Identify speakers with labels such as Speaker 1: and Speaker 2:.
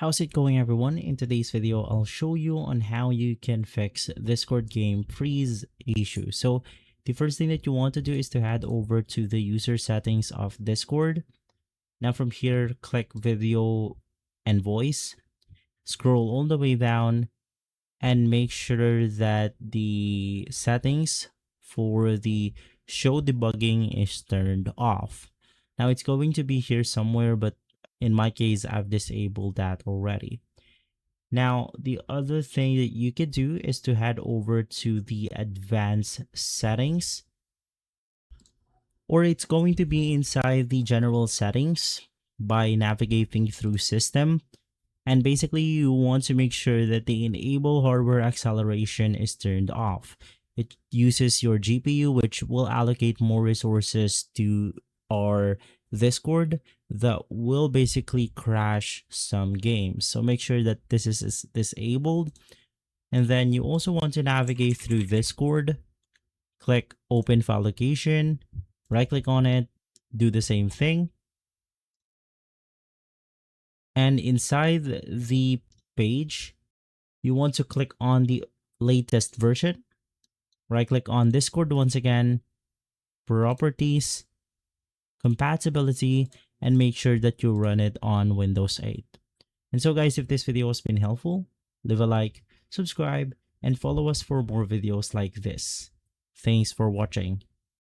Speaker 1: How's it going, everyone? In today's video, I'll show you on how you can fix Discord game freeze issue. So the first thing that you want to do is to head over to the user settings of Discord. Now from here, click video and voice, scroll all the way down and make sure that the settings for the show debugging is turned off. Now it's going to be here somewhere, but in my case, I've disabled that already. Now, the other thing that you could do is to head over to the advanced settings, or it's going to be inside the general settings by navigating through system. And basically, you want to make sure that the enable hardware acceleration is turned off. It uses your GPU, which will allocate more resources to our Discord that will basically crash some games. So make sure that this is disabled. And then you also want to navigate through Discord, click open file location, right click on it, do the same thing. And inside the page, you want to click on the latest version, right click on Discord once again, properties, compatibility, and make sure that you run it on Windows 8. And so guys, if this video has been helpful, leave a like, subscribe, and follow us for more videos like this. Thanks for watching.